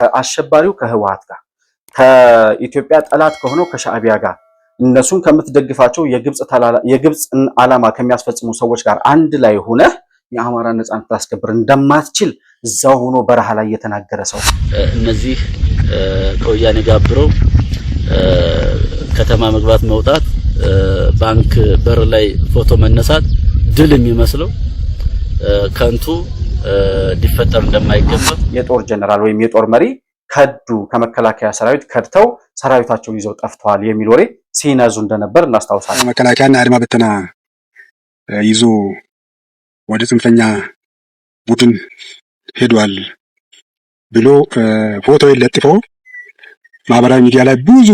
ከአሸባሪው ከህወሓት ጋር ከኢትዮጵያ ጠላት ከሆነው ከሻዕቢያ ጋር እነሱን ከምትደግፋቸው የግብጽን ዓላማ ከሚያስፈጽሙ ሰዎች ጋር አንድ ላይ ሆነ የአማራ ነጻነት ታስከብር እንደማትችል እዛው ሆኖ በረሃ ላይ የተናገረ ሰው እነዚህ ከወያኔ ጋር አብረው ከተማ መግባት መውጣት ባንክ በር ላይ ፎቶ መነሳት ድል የሚመስለው ከንቱ ሊፈጠር እንደማይገባ የጦር ጀነራል ወይም የጦር መሪ ከዱ ከመከላከያ ሰራዊት ከድተው ሰራዊታቸውን ይዘው ጠፍተዋል የሚል ወሬ ሲነዙ እንደነበር እናስታውሳለን። መከላከያና አድማ ብተና ይዞ ወደ ጽንፈኛ ቡድን ሄዷል ብሎ ፎቶ ለጥፎ ማህበራዊ ሚዲያ ላይ ብዙ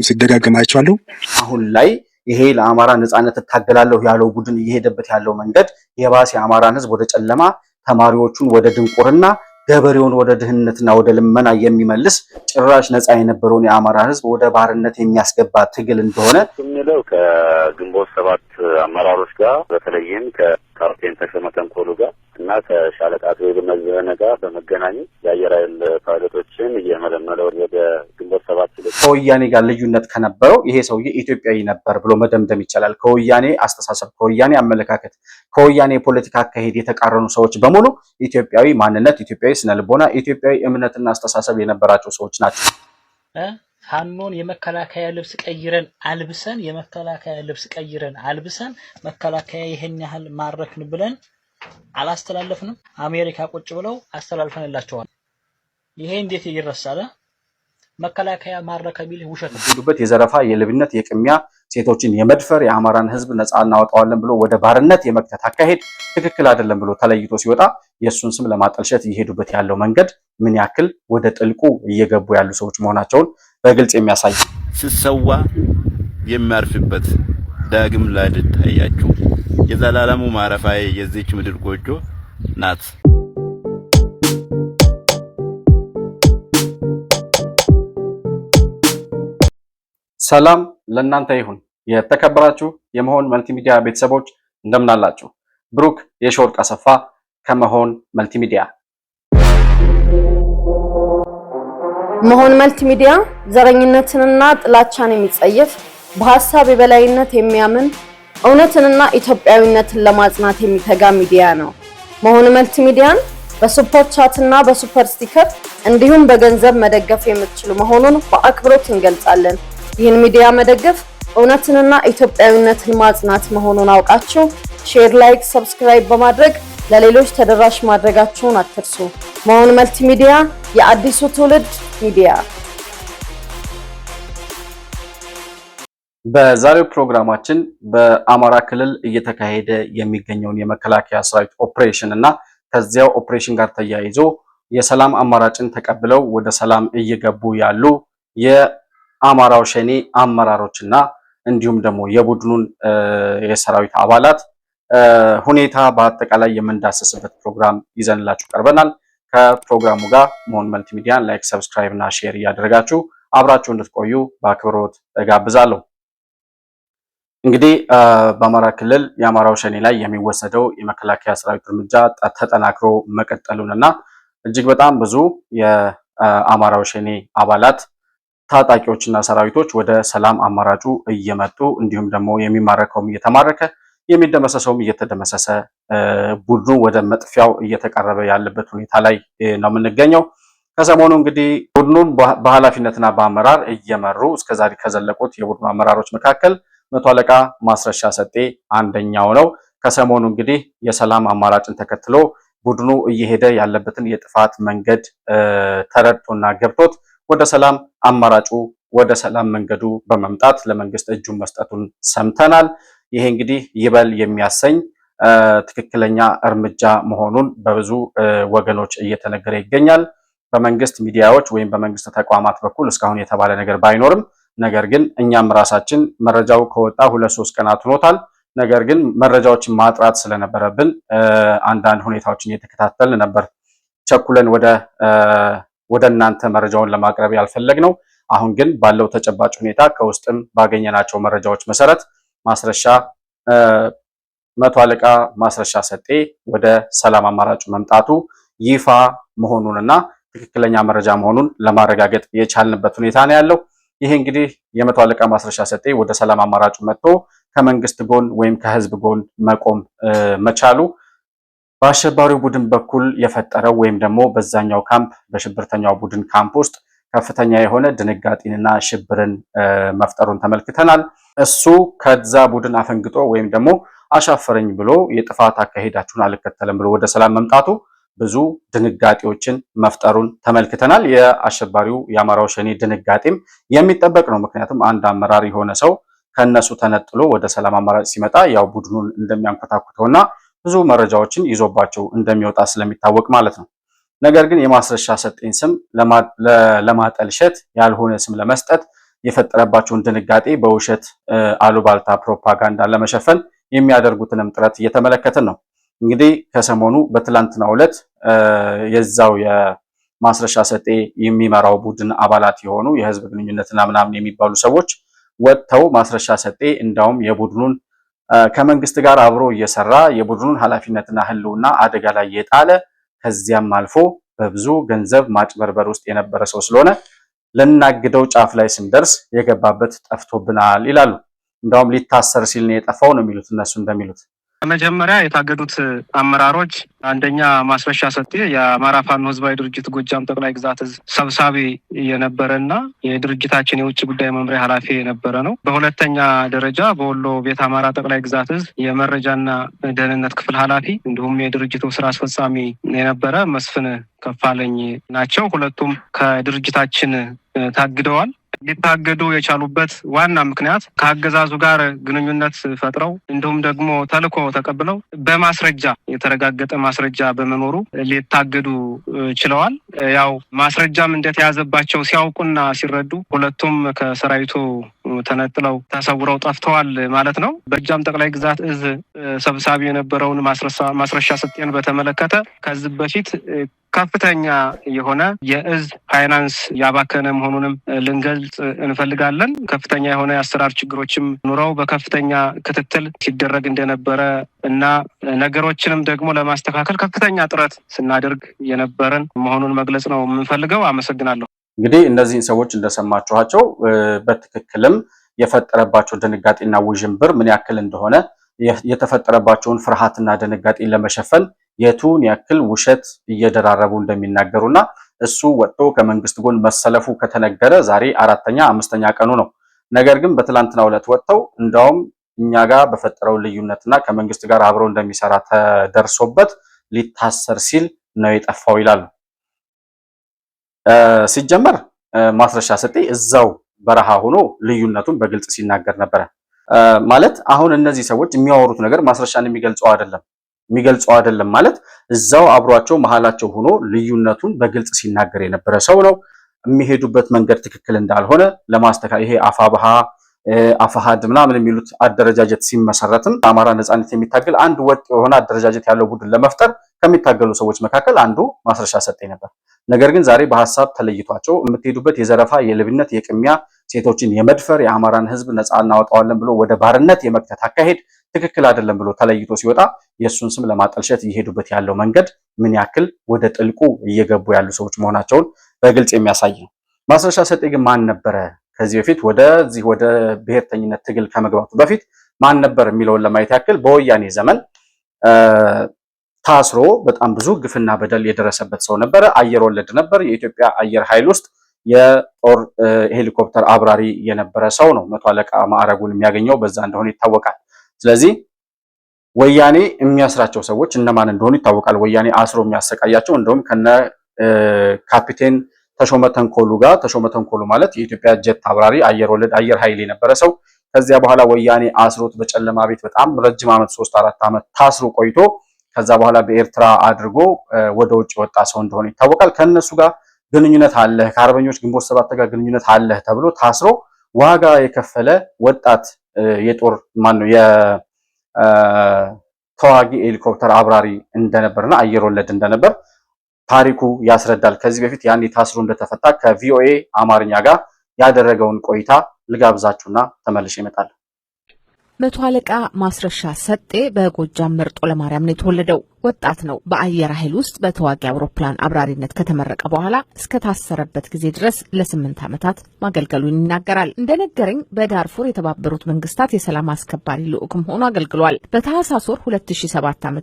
ሲደጋገም አይቻለሁ። አሁን ላይ ይሄ ለአማራ ነጻነት ታገላለሁ ያለው ቡድን እየሄደበት ያለው መንገድ የባሰ የአማራን ህዝብ ወደ ጨለማ፣ ተማሪዎቹን ወደ ድንቁርና፣ ገበሬውን ወደ ድህነትና ወደ ልመና የሚመልስ ጭራሽ ነጻ የነበረውን የአማራ ህዝብ ወደ ባርነት የሚያስገባ ትግል እንደሆነ የሚለው ከግንቦት ሰባት አመራሮች ጋር በተለይም ከካፕቴን ተሾመ ተንኮሉ ጋር እና ከሻለቃ በመዘነ ጋር በመገናኘት የአየር ኃይል ፓይለቶችን እየመለመለ ወደ ግንቦት ሰባት ከወያኔ ጋር ልዩነት ከነበረው ይሄ ሰውዬ ኢትዮጵያዊ ነበር ብሎ መደምደም ይቻላል። ከወያኔ አስተሳሰብ፣ ከወያኔ አመለካከት፣ ከወያኔ የፖለቲካ አካሄድ የተቃረኑ ሰዎች በሙሉ ኢትዮጵያዊ ማንነት፣ ኢትዮጵያዊ ስነልቦና፣ ኢትዮጵያዊ እምነትና አስተሳሰብ የነበራቸው ሰዎች ናቸው። ፋኖን የመከላከያ ልብስ ቀይረን አልብሰን መከላከያ ይሄን ያህል ማረክን ብለን አላስተላለፍንም። አሜሪካ ቁጭ ብለው አስተላልፈንላቸዋል። ይሄ እንዴት ይረሳል? መከላከያ ማረከ ቢል ውሸት ነው። የዘረፋ፣ የልብነት፣ የቅሚያ፣ ሴቶችን የመድፈር የአማራን ህዝብ ነፃ እናወጣዋለን ብሎ ወደ ባርነት የመክተት አካሄድ ትክክል አይደለም ብሎ ተለይቶ ሲወጣ የሱን ስም ለማጠልሸት እየሄዱበት ያለው መንገድ ምን ያክል ወደ ጥልቁ እየገቡ ያሉ ሰዎች መሆናቸውን በግልጽ የሚያሳይ ሲሰዋ የሚያርፍበት ዳግም ላይ ልታያችሁ የዘላለሙ ማረፊያ የዚች ምድር ጎጆ ናት። ሰላም ለእናንተ ይሁን። የተከበራችሁ የመሆን መልቲሚዲያ ቤተሰቦች እንደምን አላችሁ? ብሩክ የሾርቅ አሰፋ ከመሆን መልቲሚዲያ። መሆን መልቲሚዲያ ዘረኝነትንና ጥላቻን የሚጸየፍ በሐሳብ የበላይነት የሚያምን እውነትንና ኢትዮጵያዊነትን ለማጽናት የሚተጋ ሚዲያ ነው። መሆን መልቲሚዲያን በሱፐር ቻት እና በሱፐር ስቲከር እንዲሁም በገንዘብ መደገፍ የምትችሉ መሆኑን በአክብሮት እንገልጻለን። ይህን ሚዲያ መደገፍ እውነትንና ኢትዮጵያዊነትን ማጽናት መሆኑን አውቃችሁ ሼር፣ ላይክ፣ ሰብስክራይብ በማድረግ ለሌሎች ተደራሽ ማድረጋችሁን አትርሱ። መሆን መልቲሚዲያ የአዲሱ ትውልድ ሚዲያ። በዛሬው ፕሮግራማችን በአማራ ክልል እየተካሄደ የሚገኘውን የመከላከያ ሰራዊት ኦፕሬሽን እና ከዚያው ኦፕሬሽን ጋር ተያይዞ የሰላም አማራጭን ተቀብለው ወደ ሰላም እየገቡ ያሉ የአማራው ሸኔ አመራሮችና እንዲሁም ደግሞ የቡድኑን የሰራዊት አባላት ሁኔታ በአጠቃላይ የምንዳሰስበት ፕሮግራም ይዘንላችሁ ቀርበናል። ከፕሮግራሙ ጋር መሆን መልቲሚዲያን ላይክ፣ ሰብስክራይብ እና ሼር እያደረጋችሁ አብራችሁ እንድትቆዩ በአክብሮት እጋብዛለሁ። እንግዲህ በአማራ ክልል የአማራው ሸኔ ላይ የሚወሰደው የመከላከያ ሰራዊት እርምጃ ተጠናክሮ መቀጠሉንና እጅግ በጣም ብዙ የአማራው ሸኔ አባላት ታጣቂዎችና ሰራዊቶች ወደ ሰላም አማራጩ እየመጡ እንዲሁም ደግሞ የሚማረከውም እየተማረከ የሚደመሰሰውም እየተደመሰሰ ቡድኑ ወደ መጥፊያው እየተቃረበ ያለበት ሁኔታ ላይ ነው የምንገኘው። ከሰሞኑ እንግዲህ ቡድኑን በኃላፊነትና በአመራር እየመሩ እስከዛሬ ከዘለቁት የቡድኑ አመራሮች መካከል 100 አለቃ ማስረሻ ሰጤ አንደኛው ነው። ከሰሞኑ እንግዲህ የሰላም አማራጭን ተከትሎ ቡድኑ እየሄደ ያለበትን የጥፋት መንገድ ተረድቶና ገብቶት ወደ ሰላም አማራጩ ወደ ሰላም መንገዱ በመምጣት ለመንግስት እጁን መስጠቱን ሰምተናል። ይሄ እንግዲህ ይበል የሚያሰኝ ትክክለኛ እርምጃ መሆኑን በብዙ ወገኖች እየተነገረ ይገኛል። በመንግስት ሚዲያዎች ወይም በመንግስት ተቋማት በኩል እስካሁን የተባለ ነገር ባይኖርም ነገር ግን እኛም ራሳችን መረጃው ከወጣ 2-3 ቀናት ሆኖታል። ነገር ግን መረጃዎችን ማጥራት ስለነበረብን አንዳንድ ሁኔታዎችን እየተከታተልን ነበር ቸኩለን ወደ እናንተ መረጃውን ለማቅረብ ያልፈለግነው። አሁን ግን ባለው ተጨባጭ ሁኔታ ከውስጥም ባገኘናቸው መረጃዎች መሰረት ማስረሻ 100 አለቃ ማስረሻ ሰጤ ወደ ሰላም አማራጩ መምጣቱ ይፋ መሆኑንና ትክክለኛ መረጃ መሆኑን ለማረጋገጥ የቻልንበት ሁኔታ ነው ያለው። ይሄ እንግዲህ የመቶ አለቃ ማስረሻ ሰጤ ወደ ሰላም አማራጩ መጥቶ ከመንግስት ጎን ወይም ከህዝብ ጎን መቆም መቻሉ በአሸባሪው ቡድን በኩል የፈጠረው ወይም ደግሞ በዛኛው ካምፕ በሽብርተኛው ቡድን ካምፕ ውስጥ ከፍተኛ የሆነ ድንጋጤንና ሽብርን መፍጠሩን ተመልክተናል። እሱ ከዛ ቡድን አፈንግጦ ወይም ደግሞ አሻፈረኝ ብሎ የጥፋት አካሄዳችሁን አልከተለም ብሎ ወደ ሰላም መምጣቱ ብዙ ድንጋጤዎችን መፍጠሩን ተመልክተናል። የአሸባሪው የአማራው ሸኔ ድንጋጤም የሚጠበቅ ነው። ምክንያቱም አንድ አመራር የሆነ ሰው ከነሱ ተነጥሎ ወደ ሰላም አማራጭ ሲመጣ ያው ቡድኑን እንደሚያንኮታኩተውና ብዙ መረጃዎችን ይዞባቸው እንደሚወጣ ስለሚታወቅ ማለት ነው። ነገር ግን የማስረሻ ሰጤን ስም ለማጠልሸት ያልሆነ ስም ለመስጠት የፈጠረባቸውን ድንጋጤ በውሸት አሉባልታ ፕሮፓጋንዳ ለመሸፈን የሚያደርጉትንም ጥረት እየተመለከትን ነው። እንግዲህ ከሰሞኑ በትላንትናው ዕለት የዛው የማስረሻ ሰጤ የሚመራው ቡድን አባላት የሆኑ የህዝብ ግንኙነትና ምናምን የሚባሉ ሰዎች ወጥተው ማስረሻ ሰጤ እንዳውም የቡድኑን ከመንግስት ጋር አብሮ እየሰራ የቡድኑን ኃላፊነትና ህልውና አደጋ ላይ የጣለ ከዚያም አልፎ በብዙ ገንዘብ ማጭበርበር ውስጥ የነበረ ሰው ስለሆነ ልናግደው ጫፍ ላይ ስንደርስ የገባበት ጠፍቶብናል ይላሉ። እንዳውም ሊታሰር ሲል ነው የጠፋው ነው የሚሉት እነሱ እንደሚሉት። መጀመሪያ የታገዱት አመራሮች አንደኛ ማስረሻ ሰጤ የአማራ ፋኖ ህዝባዊ ድርጅት ጎጃም ጠቅላይ ግዛት ሰብሳቢ የነበረና የድርጅታችን የውጭ ጉዳይ መምሪያ ኃላፊ የነበረ ነው። በሁለተኛ ደረጃ በወሎ ቤት አማራ ጠቅላይ ግዛት የመረጃና ደህንነት ክፍል ኃላፊ እንዲሁም የድርጅቱ ስራ አስፈጻሚ የነበረ መስፍን ከፋለኝ ናቸው። ሁለቱም ከድርጅታችን ታግደዋል። ሊታገዱ የቻሉበት ዋና ምክንያት ከአገዛዙ ጋር ግንኙነት ፈጥረው እንዲሁም ደግሞ ተልዕኮ ተቀብለው በማስረጃ የተረጋገጠ ማስረጃ በመኖሩ ሊታገዱ ችለዋል። ያው ማስረጃም እንደተያዘባቸው ሲያውቁና ሲረዱ ሁለቱም ከሰራዊቱ ተነጥለው ተሰውረው ጠፍተዋል ማለት ነው። በጎጃም ጠቅላይ ግዛት እዝ ሰብሳቢ የነበረውን ማስረሻ ሰጤን በተመለከተ ከዚህ በፊት ከፍተኛ የሆነ የእዝ ፋይናንስ ያባከነ መሆኑንም ልንገልጽ እንፈልጋለን። ከፍተኛ የሆነ የአሰራር ችግሮችም ኑረው በከፍተኛ ክትትል ሲደረግ እንደነበረ እና ነገሮችንም ደግሞ ለማስተካከል ከፍተኛ ጥረት ስናደርግ የነበረን መሆኑን መግለጽ ነው የምንፈልገው። አመሰግናለሁ። እንግዲህ እነዚህን ሰዎች እንደሰማችኋቸው በትክክልም የፈጠረባቸው ድንጋጤና ውዥንብር ምን ያክል እንደሆነ የተፈጠረባቸውን ፍርሃትና ድንጋጤ ለመሸፈን የቱን ያክል ውሸት እየደራረቡ እንደሚናገሩና እሱ ወጥቶ ከመንግስት ጎን መሰለፉ ከተነገረ ዛሬ 4ኛ 5ኛ ቀኑ ነው። ነገር ግን በትላንትናው ዕለት ወጥተው እንዳውም እኛ ጋር በፈጠረው ልዩነትና ከመንግስት ጋር አብረው እንደሚሰራ ተደርሶበት ሊታሰር ሲል ነው የጠፋው ይላሉ። ሲጀመር ማስረሻ ሰጤ እዛው በረሃ ሆኖ ልዩነቱን በግልጽ ሲናገር ነበረ። ማለት አሁን እነዚህ ሰዎች የሚያወሩት ነገር ማስረሻን የሚገልጸው አይደለም ማለት እዛው አብሯቸው መሃላቸው ሆኖ ልዩነቱን በግልጽ ሲናገር የነበረ ሰው ነው። የሚሄዱበት መንገድ ትክክል እንዳልሆነ ለማስተካከል ይሄ አፋሃድ ምናምን የሚሉት አደረጃጀት ሲመሰረትም አማራ ነጻነት የሚታገል አንድ ወጥ የሆነ አደረጃጀት ያለው ቡድን ለመፍጠር ከሚታገሉ ሰዎች መካከል አንዱ ማስረሻ ሰጤ ነበር። ነገር ግን ዛሬ በሐሳብ ተለይቷቸው የምትሄዱበት የዘረፋ፣ የልብነት፣ የቅሚያ፣ ሴቶችን የመድፈር የአማራን ህዝብ ነጻ እናወጣዋለን ብሎ ወደ ባርነት የመክተት አካሄድ ትክክል አይደለም ብሎ ተለይቶ ሲወጣ የእሱን ስም ለማጠልሸት እየሄዱበት ያለው መንገድ ምን ያክል ወደ ጥልቁ እየገቡ ያሉ ሰዎች መሆናቸውን በግልጽ የሚያሳይ ነው። ማስረሻ ሰጤ ግን ማን ነበረ? ከዚህ በፊት ወደ ብሔርተኝነት ትግል ከመግባቱ በፊት ማን ነበር የሚለውን ለማየት ያክል በወያኔ ዘመን ታስሮ በጣም ብዙ ግፍና በደል የደረሰበት ሰው ነበረ። አየር ወለድ ነበር። የኢትዮጵያ አየር ኃይል ውስጥ የጦር ሄሊኮፕተር አብራሪ የነበረ ሰው ነው። መቶ አለቃ ማዕረጉን የሚያገኘው በዛ እንደሆነ ይታወቃል። ስለዚህ ወያኔ የሚያስራቸው ሰዎች እነማን እንደሆኑ ይታወቃል። ወያኔ አስሮ የሚያሰቃያቸው እንደውም ከነ ካፒቴን ተሾመ ተንኮሉ ጋር ተሾመ ተንኮሉ ማለት የኢትዮጵያ ጀት አብራሪ አየር ወለድ አየር ኃይል የነበረ ሰው ከዚያ በኋላ ወያኔ አስሮት በጨለማ ቤት በጣም ረጅም ዓመት 3-4 ዓመት ታስሮ ቆይቶ ከዛ በኋላ በኤርትራ አድርጎ ወደ ውጭ ወጣ ሰው እንደሆነ ይታወቃል። ከነሱ ጋር ግንኙነት አለ፣ ከአርበኞች ግንቦት 7 ጋር ግንኙነት አለ ተብሎ ታስሮ ዋጋ የከፈለ ወጣት የጦር የተዋጊ ሄሊኮፕተር አብራሪ እንደነበርና አየር ወለድ እንደነበር ታሪኩ ያስረዳል። ከዚህ በፊት ያኔ ታስሮ እንደተፈታ ከቪኦኤ አማርኛ ጋር ያደረገውን ቆይታ ልጋብዛችሁና ተመልሼ እመጣለሁ። መቶ አለቃ ማስረሻ ሰጤ በጎጃም መርጦ ለማርያም ነው የተወለደው። ወጣት ነው። በአየር ኃይል ውስጥ በተዋጊ አውሮፕላን አብራሪነት ከተመረቀ በኋላ እስከ ታሰረበት ጊዜ ድረስ ለ8 ዓመታት ማገልገሉን ይናገራል። እንደነገረኝ በዳርፉር የተባበሩት መንግስታት የሰላም አስከባሪ ልዑክም ሆኖ አገልግሏል። በታህሳስ ወር 2007 ዓ.ም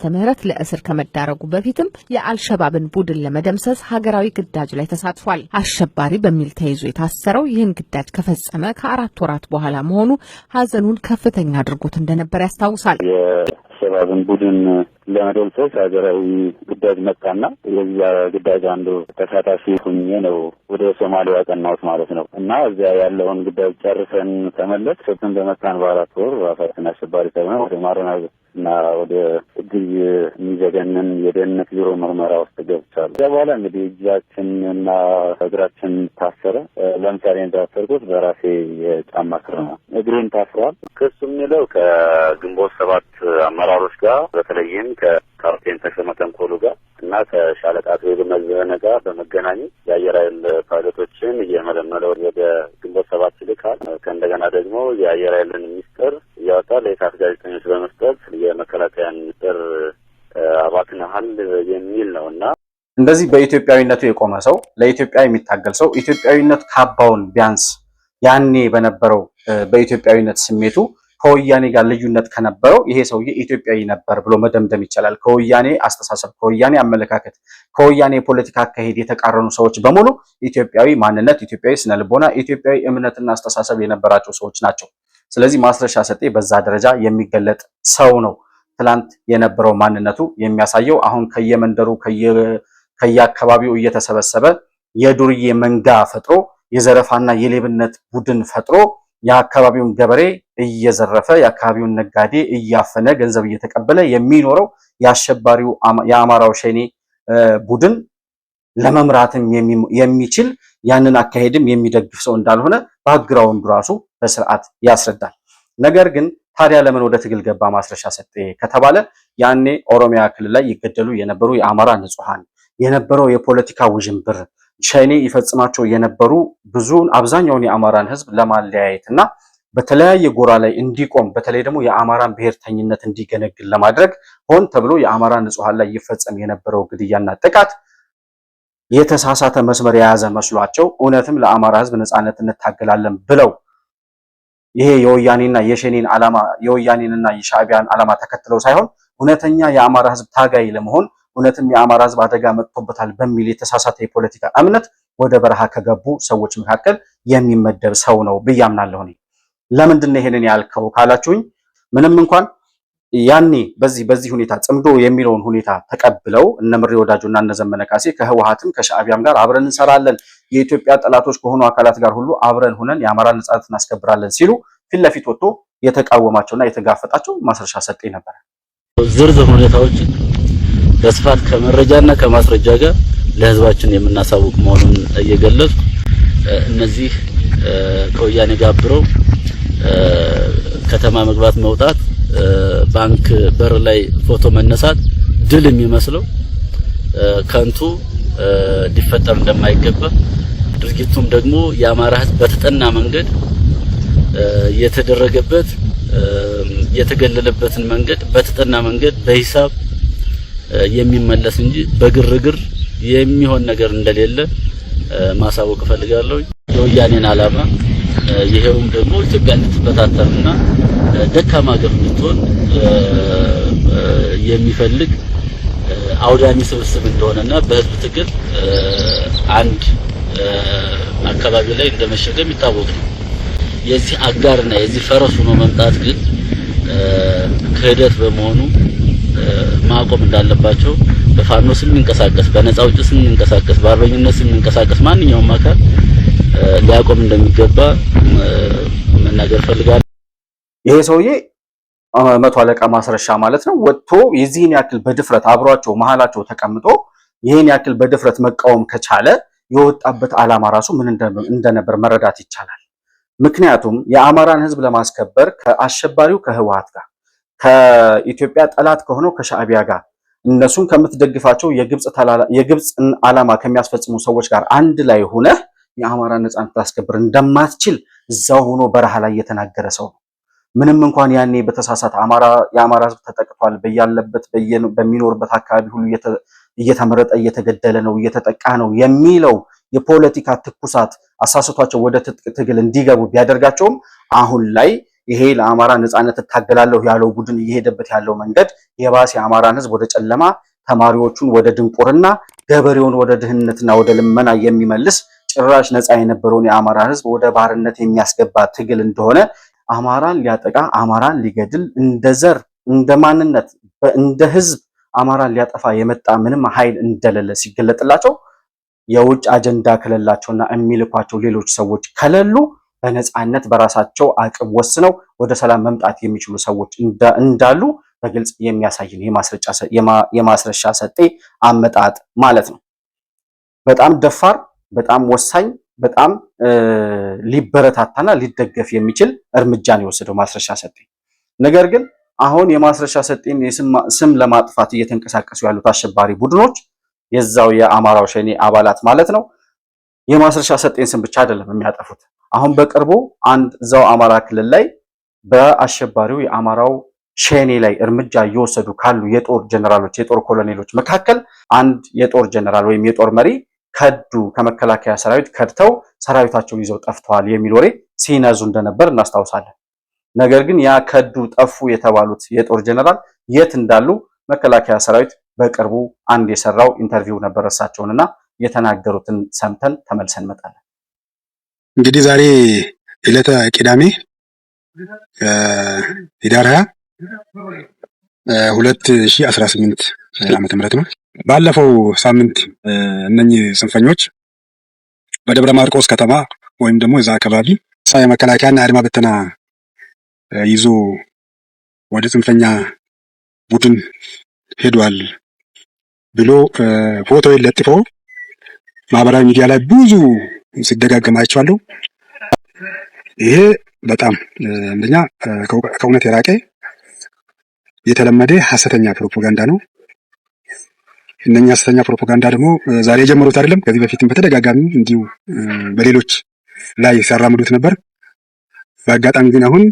ለእስር ከመዳረጉ በፊትም የአልሸባብን ቡድን ለመደምሰስ ሀገራዊ ግዳጅ ላይ ተሳትፏል። አሸባሪ በሚል ተይዞ የታሰረው ይህን ግዳጅ ከፈጸመ ከ4 ወራት በኋላ መሆኑ ሀዘኑን ከፍተኛ አድርጎት እንደነበር ያስታውሳል። የሸባብን ቡድን ለመደምሰስ ሀገራዊ ግዳጅ መጣና የዚያ ግዳጅ አንዱ ተሳታፊ ሆኜ ነው ወደ ሶማሊያ ያቀናሁት ማለት ነው። እና እዚያ ያለውን ግዳጅ ጨርሰን ተመለስ ሰጥተን በመጣን በ4 ወር ራሳችን አሸባሪ ተብለን ወደ ማረና እና ወደ እጅግ የሚዘገንን የደህንነት ቢሮ ምርመራ ውስጥ ገብቻለሁ። ከዚያ በኋላ እንግዲህ እጃችንና እግራችን ታሰረ። ለምሳሌ እንዳሰርኩት በራሴ የጫማ ስር ነው። እግሬን ታስሯል። ክሱ የሚለው ከግንቦት 7 አመራሮች ጋር በተለይም ከካፕቴን ተሾመ ተንኮሉ ጋር እና ከሻለቃ አጥቤ መዘነ ጋር በመገናኘት የአየር ኃይል ፓይለቶችን እየመለመለ ወደ ግንቦት 7 ይልካል። ከእንደገና ደግሞ የአየር ኃይልን ሚስጥር እያወጣ ለኢሳት ጋዜጠኞች በመስጠት የመከላከያን ሚስጥር አባክነሃል የሚል ነውና እንደዚህ በኢትዮጵያዊነቱ የቆመ ሰው ለኢትዮጵያ የሚታገል ሰው ኢትዮጵያዊነት ካባውን ቢያንስ ያኔ በነበረው በኢትዮጵያዊነት ስሜቱ ከወያኔ ጋር ልዩነት ከነበረው ይሄ ሰውዬ ኢትዮጵያዊ ነበር ብሎ መደምደም ይቻላል። ከወያኔ አስተሳሰብ፣ ከወያኔ አመለካከት፣ ከወያኔ የፖለቲካ አካሄድ የተቃረኑ ሰዎች በሙሉ ኢትዮጵያዊ ማንነት፣ ኢትዮጵያዊ ስነልቦና፣ ኢትዮጵያዊ እምነትና አስተሳሰብ የነበራቸው ሰዎች ናቸው። ስለዚህ ማስረሻ ሰጤ በዛ ደረጃ የሚገለጥ ሰው ነው። ትላንት የነበረው ማንነቱ የሚያሳየው አሁን ከየመንደሩ ከየአካባቢው እየተሰበሰበ የዱርዬ መንጋ ፈጥሮ የዘረፋና የሌብነት ቡድን ፈጥሮ የአካባቢውን ገበሬ እየዘረፈ የአካባቢውን ነጋዴ እያፈነ ገንዘብ እየተቀበለ የሚኖረው የአሸባሪው የአማራው ሸኔ ቡድን ለመምራትም የሚችል ያንን አካሄድም የሚደግፍ ሰው እንዳልሆነ ባክግራውንዱ ራሱ በስርዓት ያስረዳል። ነገር ግን ታዲያ ለምን ወደ ትግል ገባ ማስረሻ ሰጤ ከተባለ ያኔ ኦሮሚያ ክልል ላይ ይገደሉ የነበሩ የአማራ ንጹሃን የነበረው የፖለቲካ ውዥንብር ሸኔ ይፈጽማቸው የነበሩ አብዛኛውን የአማራን ህዝብ ለማለያየትና በተለያየ ጎራ ላይ እንዲቆም በተለይ ደግሞ የአማራን ብሔርተኝነት እንዲገነግል ለማድረግ ሆን ተብሎ የአማራ ንጹሃን ላይ ይፈጸም የነበረው ግድያና ጥቃት የተሳሳተ መስመር የያዘ መስሏቸው እውነትም ለአማራ ህዝብ ነጻነት እንታገላለን ብለው ይሄ የወያኔና የሸኔን ዓላማ የወያኔንና የሻዕቢያን ዓላማ ተከትለው ሳይሆን እውነተኛ የአማራ ህዝብ ታጋይ ለመሆን እውነትም የአማራ ህዝብ አደጋ መጥቶበታል በሚል የተሳሳተ የፖለቲካ እምነት ወደ በረሃ ከገቡ ሰዎች መካከል የሚመደብ ሰው ነው ብያምናለሁ። ለምንድን ነው ይሄንን ያልከው ካላችሁኝ ምንም እንኳን ያኔ በዚህ ሁኔታ ጽምዶ የሚለውን ሁኔታ ተቀብለው እነምሬ ወዳጆና እነዘመነ ካሴ ከህወሓትም ከሻዕቢያም ጋር አብረን እንሰራለን የኢትዮጵያ ጠላቶች ከሆኑ አካላት ጋር ሁሉ አብረን ሆነን የአማራ ነጻነት እናስከብራለን ሲሉ ፊት ለፊት ወጥቶ የተቃወማቸውና የተጋፈጣቸው ማስረሻ ሰጤ ነበር። ዝርዝር ሁኔታዎችን በስፋት ከመረጃና ከማስረጃ ጋር ለህዝባችን የምናሳውቅ መሆኑን እየገለጹ እነዚህ ከወያኔ ጋር አብረው ከተማ መግባት መውጣት ባንክ በር ላይ ፎቶ መነሳት ድል የሚመስለው ከንቱ ሊፈጠር እንደማይገባ ድርጊቱም ደግሞ የአማራ ህዝብ በተጠና መንገድ የተደረገበት የተገለለበትን መንገድ በተጠና መንገድ በሂሳብ የሚመለስ እንጂ በግርግር የሚሆን ነገር እንደሌለ ማሳወቅ ፈልጋለሁ። የወያኔን ዓላማ ይሄውም ደግሞ ኢትዮጵያ እንድትበታተንና ደካማ ሀገር እንድትሆን የሚፈልግ አውዳሚ ስብስብ እንደሆነና በህዝብ ትግል አንድ አካባቢ ላይ እንደመሸገ የሚታወቅ ነው። የዚህ አጋርና የዚህ ፈረስ ሆኖ መምጣት ግን ክህደት በመሆኑ ማቆም እንዳለባቸው በፋኖ ስም የሚንቀሳቀስ በነፃ አውጪ ስም የሚንቀሳቀስ በአርበኝነት ስም የሚንቀሳቀስ ማንኛውም አካል ሊያቆም እንደሚገባ መናገር ፈልጋለሁ። ይሄ ሰውዬ መቶ አለቃ ማስረሻ ማለት ነው ወጥቶ የዚህን ያክል በድፍረት አብሯቸው መሃላቸው ተቀምጦ ይሄን ያክል በድፍረት መቃወም ከቻለ የወጣበት ዓላማ ራሱ ምን እንደነበር መረዳት ይቻላል። ምክንያቱም የአማራን ህዝብ ለማስከበር ከአሸባሪው ከህወሓት ጋር ከኢትዮጵያ ጠላት ከሆነው ከሻዕቢያ ጋር እነሱን ከምትደግፋቸው የግብጽን ዓላማ ከሚያስፈጽሙ ሰዎች ጋር አንድ ላይ ሆነህ የአማራን ነጻነት ታስከብር እንደማትችል እዛው ሆኖ በረሃ ላይ የተናገረ ሰው ነው። ምንም እንኳን ያኔ በተሳሳተ የአማራ ህዝብ ተጠቅቷል በያለበት በሚኖርበት አካባቢ ሁሉ እየተመረጠ እየተገደለ ነው እየተጠቃ ነው የሚለው የፖለቲካ ትኩሳት አሳስቷቸው ወደ ትግል እንዲገቡ ቢያደርጋቸውም አሁን ላይ ይሄ ለአማራ ነጻነት እታገላለሁ ያለው ቡድን እየሄደበት ያለው መንገድ የባሰ የአማራን ህዝብ ወደ ጨለማ፣ ተማሪዎቹን ወደ ድንቁርና፣ ገበሬውን ወደ ድህነትና ወደ ልመና የሚመልስ ጭራሽ ነጻ የነበረውን የአማራ ህዝብ ወደ ባርነት የሚያስገባ ትግል እንደሆነ አማራን ሊያጠቃ አማራን ሊገድል እንደ ዘር እንደ ማንነት እንደ ህዝብ አማራን ሊያጠፋ የመጣ ምንም ኃይል እንደሌለ ሲገለጥላቸው የውጭ አጀንዳ ከሌላቸውና የሚልኳቸው ሌሎች ሰዎች ከሌሉ በነፃነት በራሳቸው አቅም ወስነው ወደ ሰላም መምጣት የሚችሉ ሰዎች እንዳሉ በግልጽ የሚያሳይ የማስረሻ ሰጤ አመጣጥ ማለት ነው። በጣም ደፋር፣ በጣም ወሳኝ፣ በጣም ሊበረታታና ሊደገፍ የሚችል እርምጃን የወሰደው ማስረሻ ሰጤ። ነገር ግን አሁን የማስረሻ ሰጤን ስም ለማጥፋት እየተንቀሳቀሱ ያሉት አሸባሪ ቡድኖች የዛው የአማራው ሸኔ አባላት ማለት ነው የማስረሻ ሰጤን ስም ብቻ አይደለም የሚያጠፉት። አሁን በቅርቡ አንድ እዛው አማራ ክልል ላይ በአሸባሪው የአማራው ሸኔ ላይ እርምጃ እየወሰዱ ካሉ የጦር ጀነራሎች የጦር ኮሎኔሎች መካከል አንድ የጦር ጀነራል ወይም የጦር መሪ ከመከላከያ ሰራዊት ከድተው ሰራዊታቸውን ይዘው ጠፍተዋል የሚል ወሬ ሲነዙ እንደነበር እናስታውሳለን። ነገር ግን ያ ከዱ ጠፉ የተባሉት የጦር ጀነራል የት እንዳሉ መከላከያ ሰራዊት በቅርቡ አንድ የሰራው ኢንተርቪው ነበር እሳቸውንና የተናገሩትን ሰምተን ተመልሰን እንመጣለን። እንግዲህ ዛሬ ዕለተ ቅዳሜ ህዳር 20 2018 ዓመተ ምህረት ነው። ባለፈው ሳምንት እነኚህ ጽንፈኞች በደብረ ማርቆስ ከተማ ወይም ደግሞ እዛ አካባቢ የመከላከያና አድማ በተና ይዞ ወደ ጽንፈኛ ቡድን ሄዷል ብሎ ፎቶ ለጥፎ ማህበራዊ ሚዲያ ላይ ብዙ ሲደጋገም አይቻለሁ። ይሄ በጣም እንደኛ ከእውነት የራቀ የተለመደ ሐሰተኛ ፕሮፓጋንዳ ነው። እነኛ ሐሰተኛ ፕሮፓጋንዳ ደግሞ ዛሬ የጀመሩት አይደለም። ከዚህ በፊትም በተደጋጋሚ እንዲሁ በሌሎች ላይ ሲያራምዱት ነበር። በአጋጣሚ ግን አሁን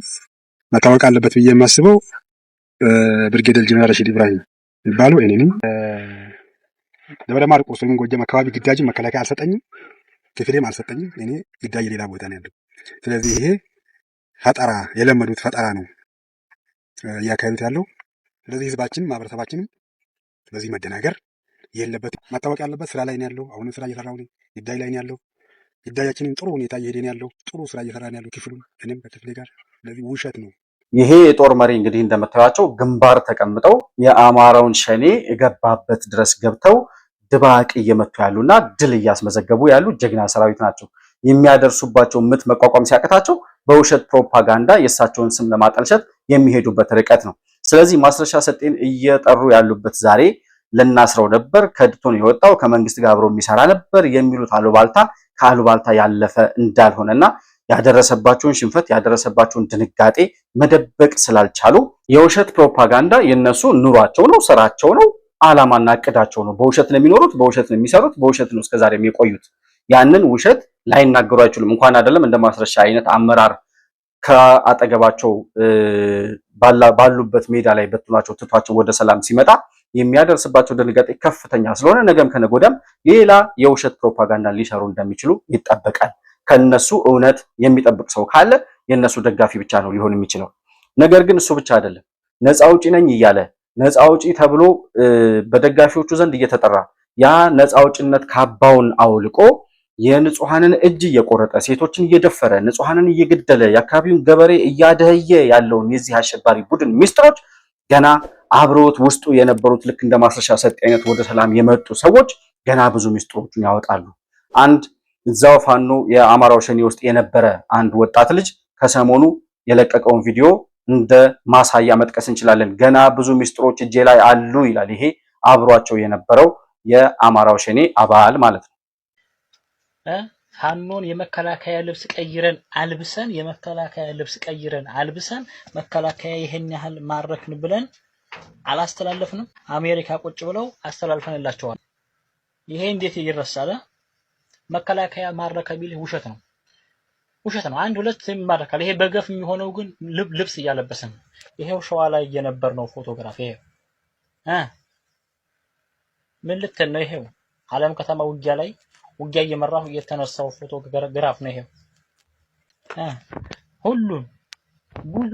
መታወቅ አለበት ብዬ የማስበው ብርጌደር ጀነራል ረሺድ ኢብራሂም የሚባለው እኔ ነኝ። ደብረ ማርቆስ ወይም ጎጃም አካባቢ ግዳጅ መከላከያ አልሰጠኝም፣ ክፍሌም አልሰጠኝም። እኔ ግዳጅ ሌላ ቦታ ነው ያለው። ስለዚህ ይሄ ፈጠራ የለመዱት ፈጠራ ነው እያካሄዱት ያለው። ስለዚህ ህዝባችን ማህበረሰባችንም በዚህ መደናገር የለበትም። መታወቅ ያለበት ስራ ላይ ነው ያለው። አሁንም ስራ እየሰራሁ ነኝ። ግዳጅ ላይ ነው ያለው። ግዳጃችንን ጥሩ ሁኔታ እየሄደ ነው ያለው። ጥሩ ስራ እየሰራ ነው ያለው ክፍሉ፣ እኔም ከክፍሌ ጋር። ስለዚህ ውሸት ነው። ይሄ የጦር መሪ እንግዲህ እንደምታዩቸው ግንባር ተቀምጠው የአማራውን ሸኔ የገባበት ድረስ ገብተው ድባቅ እየመቱ ያሉና ድል እያስመዘገቡ ያሉ ጀግና ሰራዊት ናቸው። የሚያደርሱባቸው ምት መቋቋም ሲያቅታቸው በውሸት ፕሮፓጋንዳ የእሳቸውን ስም ለማጠልሸት የሚሄዱበት ርቀት ነው። ስለዚህ ማስረሻ ሰጤን እየጠሩ ያሉበት ዛሬ ልናስረው ነበር፣ ከድቶን የወጣው ከመንግስት ጋር አብሮ የሚሰራ ነበር የሚሉት አሉባልታ ከአሉባልታ ያለፈ እንዳልሆነና ያደረሰባቸውን ሽንፈት ያደረሰባቸውን ድንጋጤ መደበቅ ስላልቻሉ የውሸት ፕሮፓጋንዳ የነሱ ኑሯቸው ነው፣ ስራቸው ነው፣ አላማና እቅዳቸው ነው። በውሸት ነው የሚኖሩት፣ በውሸት ነው የሚሰሩት፣ በውሸት ነው እስከዛሬ የሚቆዩት። ያንን ውሸት ላይናገሩ አይችሉም። እንኳን አይደለም እንደ ማስረሻ አይነት አመራር ከአጠገባቸው ባሉበት ሜዳ ላይ በትኗቸው ትቷቸው ወደ ሰላም ሲመጣ የሚያደርስባቸው ድንጋጤ ከፍተኛ ስለሆነ ነገም ከነገ ወዲያም ሌላ የውሸት ፕሮፓጋንዳ ሊሰሩ እንደሚችሉ ይጠበቃል። ከነሱ እውነት የሚጠብቅ ሰው ካለ የነሱ ደጋፊ ብቻ ነው ሊሆን የሚችለው። ነገር ግን እሱ ብቻ አይደለም። ነፃ አውጪ ነኝ እያለ ነፃ አውጪ ተብሎ በደጋፊዎቹ ዘንድ እየተጠራ ያ ነፃ አውጪነት ካባውን አውልቆ የንጹሃንን እጅ እየቆረጠ ሴቶችን እየደፈረ ንጹሃንን እየገደለ የአካባቢውን ገበሬ እያደህየ ያለውን የዚህ አሸባሪ ቡድን ሚስጥሮች ገና አብሮት ውስጡ የነበሩት ልክ እንደ ማስረሻ ሰጤ አይነት ወደ ሰላም የመጡ ሰዎች ገና ብዙ ሚስጥሮችን ያወጣሉ። አንድ እዛው ፋኖ የአማራው ሸኔ ውስጥ የነበረ አንድ ወጣት ልጅ ከሰሞኑ የለቀቀውን ቪዲዮ እንደ ማሳያ መጥቀስ እንችላለን። ገና ብዙ ሚስጥሮች እጄ ላይ አሉ ይላል። ይሄ አብሯቸው የነበረው የአማራው ሸኔ አባል ማለት ነው። ፋኖን የመከላከያ ልብስ ቀይረን አልብሰን መከላከያ ይሄን ያህል ማረክን ብለን አላስተላለፍንም። አሜሪካ ቁጭ ብለው አስተላልፈንላቸዋል። ይሄ እንዴት ይረሳል? መከላከያ ማረከ ቢል ውሸት ነው። ውሸት ነው። አንድ ሁለት ይማረካል። ይሄ በገፍ የሚሆነው ግን ልብስ እያለበሰ ነው። ይሄው ሸዋ ላይ የነበር ነው ፎቶግራፍ። ይሄው ምን ልትል ነው? ይሄው ዓለም ከተማ ውጊያ እየመራሁ የተነሳው ፎቶግራፍ ነው። ይሄው ሁሉም ብዙ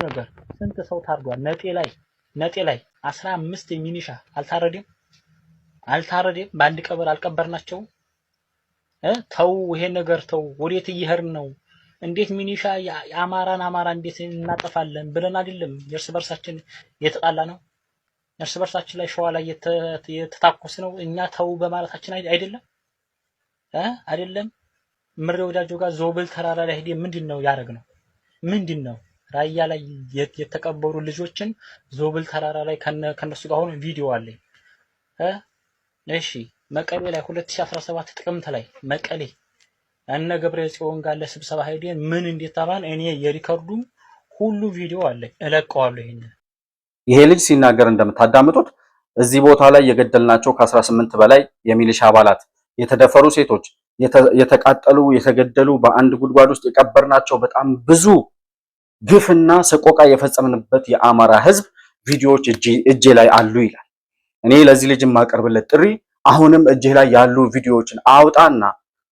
ነገር ስንት ሰው ታርዷል። ነጤ ላይ 15 ሚኒሻ አልታረደም። በአንድ ቀበር አልቀበርናቸውም። ተው ይሄ ነገር ተው። ወዴት እየሄድን ነው? እንዴት ሚኒሻ የአማራን እንዴት እናጠፋለን ብለን አይደለም እርስ በርሳችን የተጣላ ነው። እርስ በርሳችን ላይ ሸዋ ላይ የተታኮስ ነው። እኛ ተው በማለታችን አይደለም። ምሬ ወዳጆ ጋር ዞብል ተራራ ላይ ሄደ ምንድነው ያደረግነው? ምንድነው ራያ ላይ የተቀበሩ ልጆችን ዞብል ተራራ ላይ ከነሱ ጋር ሆኖ ቪዲዮ አለኝ። እሺ መቀሌ ላይ 2017 ጥቅምት ላይ መቀሌ እነ ገብረ ጽዮን ጋር ለስብሰባ ሄደን ምን እንዴት ታባን እኔ የሪከርዱ ሁሉ ቪዲዮ አለኝ እለቀዋለሁ። ይሄ ልጅ ሲናገር እንደምታዳምጡት እዚህ ቦታ ላይ የገደልናቸው ከ18 በላይ የሚሊሻ አባላት፣ የተደፈሩ ሴቶች፣ የተቃጠሉ የተገደሉ፣ በአንድ ጉድጓድ ውስጥ የቀበርናቸው በጣም ብዙ ግፍና ሰቆቃ የፈጸምንበት የአማራ ህዝብ ቪዲዮዎች እጄ ላይ አሉ ይላል። እኔ ለዚህ ልጅ የማቀርብለት ጥሪ አሁንም እጅህ ላይ ያሉ ቪዲዮዎችን አውጣና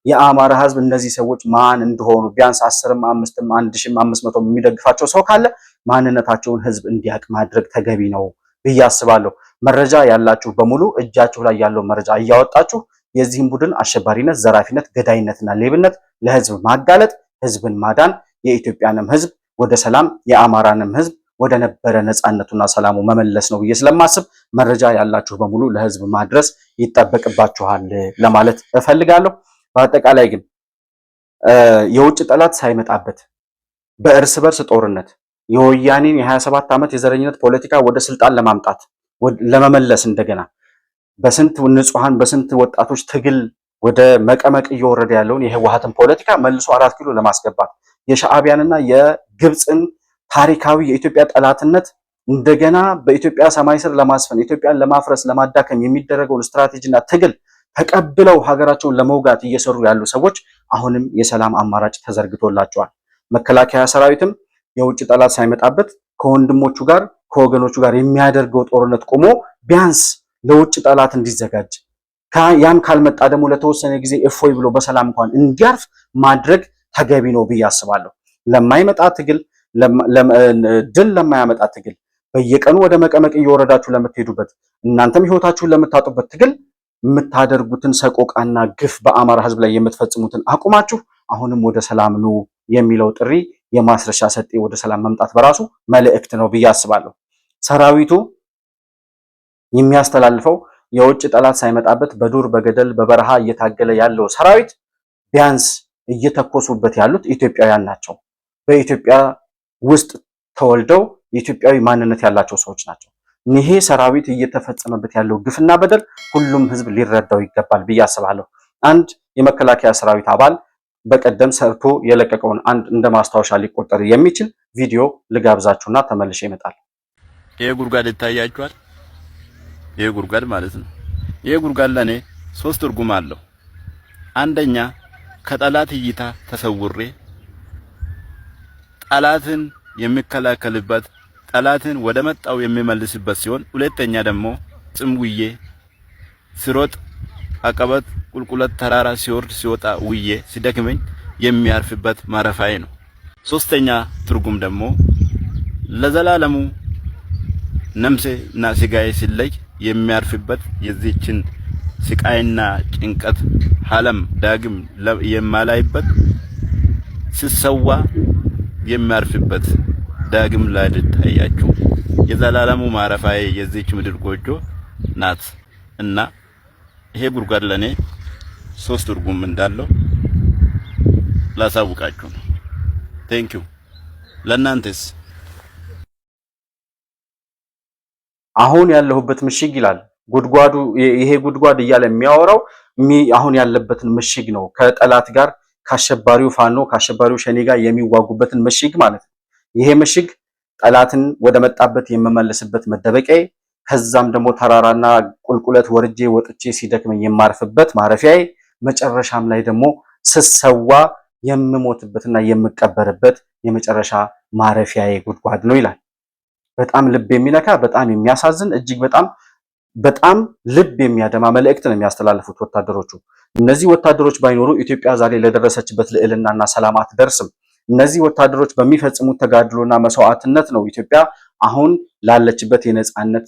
የአማራ ህዝብ እነዚህ ሰዎች ማን እንደሆኑ ቢያንስ 10ም 5ም 1500 የሚደግፋቸው ሰው ካለ ማንነታቸውን ህዝብ እንዲያውቅ ማድረግ ተገቢ ነው ብዬ አስባለሁ። መረጃ ያላችሁ በሙሉ እጃችሁ ላይ ያለው መረጃ እያወጣችሁ የዚህን ቡድን አሸባሪነት፣ ዘራፊነት፣ ገዳይነትና ሌብነት ለህዝብ ማጋለጥ፣ ህዝብን ማዳን፣ የኢትዮጵያንም ህዝብ ወደ ሰላም የአማራንም ህዝብ ወደ ነበረ ነፃነቱና ሰላሙ መመለስ ነው ብዬ ስለማስብ መረጃ ያላችሁ በሙሉ ለህዝብ ማድረስ ይጠበቅባችኋል ለማለት እፈልጋለሁ። በአጠቃላይ ግን የውጭ ጠላት ሳይመጣበት በእርስ በርስ ጦርነት የወያኔን የ27 ዓመት የዘረኝነት ፖለቲካ ወደ ስልጣን ለማምጣት ለመመለስ እንደገና በስንት ንጹሃን በስንት ወጣቶች ትግል ወደ መቀመቅ እየወረደ ያለውን የህወሓትን ፖለቲካ መልሶ 4 ኪሎ ለማስገባት የሻዕቢያንና የግብፅን ታሪካዊ የኢትዮጵያ ጠላትነት እንደገና በኢትዮጵያ ሰማይ ስር ለማስፈን ኢትዮጵያን ለማፍረስ ለማዳከም የሚደረገውን ስትራቴጂና ትግል ተቀብለው ሀገራቸውን ለመውጋት እየሰሩ ያሉ ሰዎች አሁንም የሰላም አማራጭ ተዘርግቶላቸዋል። መከላከያ ሰራዊትም የውጭ ጠላት ሳይመጣበት ከወንድሞቹ ጋር ከወገኖቹ ጋር የሚያደርገው ጦርነት ቆሞ ቢያንስ ለውጭ ጠላት እንዲዘጋጅ ያም ካልመጣ ደግሞ ለተወሰነ ጊዜ እፎይ ብሎ በሰላም እንኳን እንዲያርፍ ማድረግ ተገቢ ነው ብዬ አስባለሁ። ለማይመጣ ትግል ድል ለማያመጣ ትግል በየቀኑ ወደ መቀመቅ እየወረዳችሁ ለምትሄዱበት እናንተም ህይወታችሁን ለምታጡበት ትግል የምታደርጉትን ሰቆቃና ግፍ በአማራ ህዝብ ላይ የምትፈጽሙትን አቁማችሁ አሁንም ወደ ሰላም ኑ የሚለው ጥሪ የማስረሻ ሰጤ ወደ ሰላም መምጣት በራሱ መልእክት ነው ብዬ አስባለሁ። ሰራዊቱ የሚያስተላልፈው የውጭ ጠላት ሳይመጣበት በዱር በገደል በበረሃ እየታገለ ያለው ሰራዊት ቢያንስ እየተኮሱበት ያሉት ኢትዮጵያውያን ናቸው። በኢትዮጵያ ውስጥ ተወልደው የኢትዮጵያዊ ማንነት ያላቸው ሰዎች ናቸው። ይሄ ሰራዊት እየተፈጸመበት ያለው ግፍና በደል ሁሉም ህዝብ ሊረዳው ይገባል ብዬ አስባለሁ። አንድ የመከላከያ ሰራዊት አባል በቀደም ሰርቶ የለቀቀውን አንድ እንደ ማስታወሻ ሊቆጠር የሚችል ቪዲዮ ልጋብዛችሁና ተመልሼ ይመጣል። ይሄ ጉድጓድ ይታያችኋል። ይሄ ጉድጓድ ማለት ነው። ይሄ ጉድጓድ ለኔ 3 ትርጉም አለው። አንደኛ ከጠላት እይታ ተሰውሬ ጠላትን የሚከላከልበት ጠላትን ወደ መጣው የሚመልስበት ሲሆን፣ ሁለተኛ ደግሞ ጽምውዬ ሲሮጥ አቀበት ቁልቁለት ተራራ ሲወርድ ሲወጣ ውዬ ሲደክመኝ የሚያርፍበት ማረፋዬ ነው። ሶስተኛ ትርጉም ደግሞ ለዘላለሙ ነፍሴ እና ስጋዬ ሲለይ የሚያርፍበት የዚህችን ስቃይና ጭንቀት ዓለም ዳግም የማላይበት ሲሰዋ የሚያርፍበት ዳግም ላይ ልታያችሁ የዘላለሙ ማረፋዬ የዚህች ምድር ጎጆ ናት እና ይሄ ጉድጓድ ለኔ 3 ትርጉም እንዳለው ላሳውቃችሁ ነው። ቴንኪው። ለእናንተስ? አሁን ያለሁበት ምሽግ ይላል ጉድጓዱ። ይሄ ጉድጓድ እያለ የሚያወራው አሁን ያለበትን ምሽግ ነው። ከጠላት ጋር ከአሸባሪው ፋኖ ከአሸባሪው ሸኔ ጋር የሚዋጉበትን ምሽግ ማለት ነው። ይሄ ምሽግ ጠላትን ወደ መጣበት የምመለስበት መደበቂያዬ፣ ከዛም ደግሞ ተራራና ቁልቁለት ወርጄ ወጥቼ ሲደክመኝ የማርፍበት ማረፊያዬ፣ መጨረሻም ላይ ደግሞ ስሰዋ የምሞትበትና የምቀበርበት የመጨረሻ ማረፊያዬ ጉድጓድ ነው ይላል። በጣም ልብ የሚነካ በጣም የሚያሳዝን እጅግ በጣም ልብ የሚያደማ መልእክት ነው የሚያስተላልፉት ወታደሮቹ። እነዚህ ወታደሮች ባይኖሩ ኢትዮጵያ ዛሬ ለደረሰችበት ልዕልናና ሰላም አትደርስም። እነዚህ ወታደሮች በሚፈጽሙት ተጋድሎና መስዋዕትነት ነው ኢትዮጵያ አሁን ላለችበት የነጻነት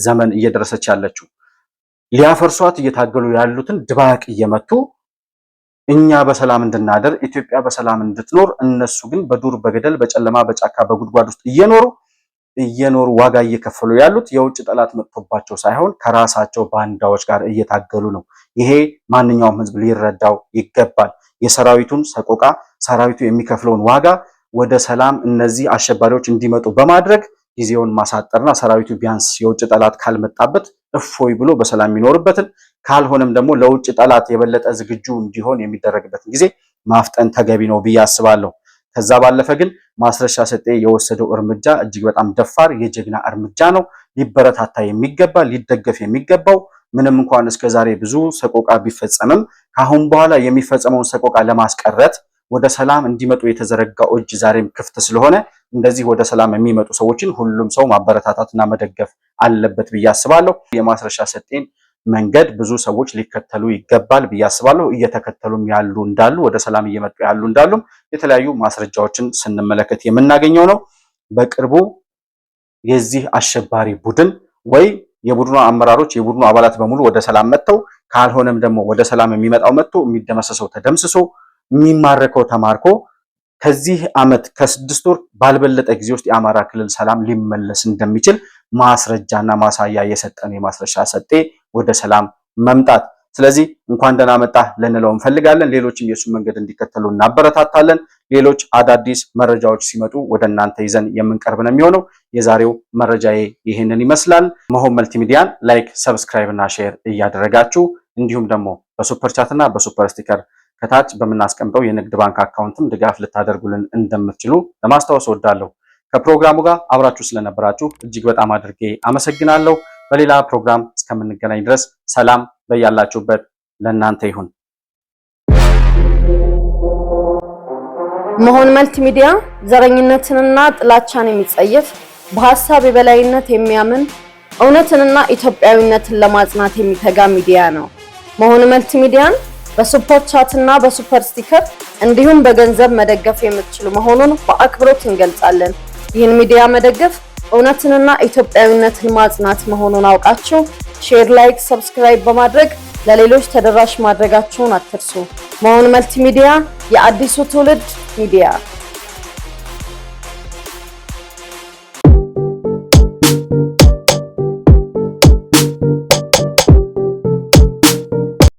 ዘመን እየደረሰች ያለችው። ሊያፈርሷት እየታገሉ ያሉትን ድባቅ እየመቱ እኛ በሰላም እንድናደር ኢትዮጵያ በሰላም እንድትኖር፣ እነሱ ግን በዱር በገደል በጨለማ በጫካ በጉድጓድ ውስጥ እየኖሩ ዋጋ እየከፈሉ ያሉት የውጭ ጠላት መጥቶባቸው ሳይሆን ከራሳቸው ባንዳዎች ጋር እየታገሉ ነው። ይሄ ማንኛውም ሕዝብ ሊረዳው ይገባል። የሰራዊቱን ሰቆቃ፣ ሰራዊቱ የሚከፍለውን ዋጋ ወደ ሰላም እነዚህ አሸባሪዎች እንዲመጡ በማድረግ ጊዜውን ማሳጠርና ሰራዊቱ ቢያንስ የውጭ ጠላት ካልመጣበት እፎይ ብሎ በሰላም የሚኖርበትን ካልሆነም ደግሞ ለውጭ ጠላት የበለጠ ዝግጁ እንዲሆን የሚደረግበትን ጊዜ ማፍጠን ተገቢ ነው ብዬ አስባለሁ። ከዛ ባለፈ ግን ማስረሻ ሰጤ የወሰደው እርምጃ እጅግ በጣም ደፋር የጀግና እርምጃ ነው። ሊበረታታ የሚገባ ሊደገፍ የሚገባው ምንም እንኳን እስከዛሬ ብዙ ሰቆቃ ቢፈጸምም ካሁን በኋላ የሚፈጸመውን ሰቆቃ ለማስቀረት ወደ ሰላም እንዲመጡ የተዘረጋው እጅ ዛሬም ክፍት ስለሆነ እንደዚህ ወደ ሰላም የሚመጡ ሰዎችን ሁሉም ሰው ማበረታታትና መደገፍ አለበት ብዬ አስባለሁ። የማስረሻ ሰጤን መንገድ ብዙ ሰዎች ሊከተሉ ይገባል ብዬ አስባለሁ። እየተከተሉም ያሉ እንዳሉ ወደ ሰላም እየመጡ ያሉ እንዳሉ የተለያዩ ማስረጃዎችን ስንመለከት የምናገኘው ነው። በቅርቡ የዚህ አሸባሪ ቡድን ወይ የቡድኑ አመራሮች የቡድኑ አባላት በሙሉ ወደ ሰላም መጥተው ካልሆነም ደግሞ ወደ ሰላም የሚመጣው መጥቶ የሚደመሰሰው ተደምስሶ የሚማረከው ተማርኮ ከዚህ ዓመት ከ6 ወር ባልበለጠ ጊዜ ውስጥ የአማራ ክልል ሰላም ሊመለስ እንደሚችል ማስረጃና ማሳያ የሰጠን የማስረሻ ሰጤ ወደ ሰላም መምጣት። ስለዚህ እንኳን ደህና መጣ ልንለው እንፈልጋለን። ሌሎችም የሱ መንገድ እንዲከተሉ እናበረታታለን። ሌሎች አዳዲስ መረጃዎች ሲመጡ ወደ እናንተ ይዘን የምንቀርብ ነው የሚሆነው። የዛሬው መረጃዬ ይህንን ይመስላል። መሆን መልቲሚዲያን ላይክ፣ ሰብስክራይብ እና ሼር እያደረጋችሁ እንዲሁም ደግሞ በሱፐር ቻት እና በሱፐር ስቲከር ከታች በምናስቀምጠው የንግድ ባንክ አካውንትም ድጋፍ ልታደርጉልን እንደምትችሉ ለማስታወስ እወዳለሁ። ከፕሮግራሙ ጋር አብራችሁ ስለነበራችሁ እጅግ በጣም አድርጌ አመሰግናለሁ። በሌላ ፕሮግራም እስከምንገናኝ ድረስ ሰላም በያላችሁበት ለእናንተ ይሁን። መሆን መልቲሚዲያ ዘረኝነትንና ጥላቻን የሚጸየፍ በሐሳብ የበላይነት የሚያምን እውነትንና ኢትዮጵያዊነትን ለማጽናት የሚተጋ ሚዲያ ነው። መሆን መልቲሚዲያን በሱፐር ቻት እና በሱፐር ስቲከር እንዲሁም በገንዘብ መደገፍ የምትችሉ መሆኑን በአክብሮት እንገልጻለን። ይህን ሚዲያ መደገፍ እውነትንና ኢትዮጵያዊነትን ማጽናት መሆኑን አውቃችሁ ሼር፣ ላይክ፣ ሰብስክራይብ በማድረግ ለሌሎች ተደራሽ ማድረጋችሁን አትርሱ። መሆን መልቲሚዲያ የአዲሱ ትውልድ ሚዲያ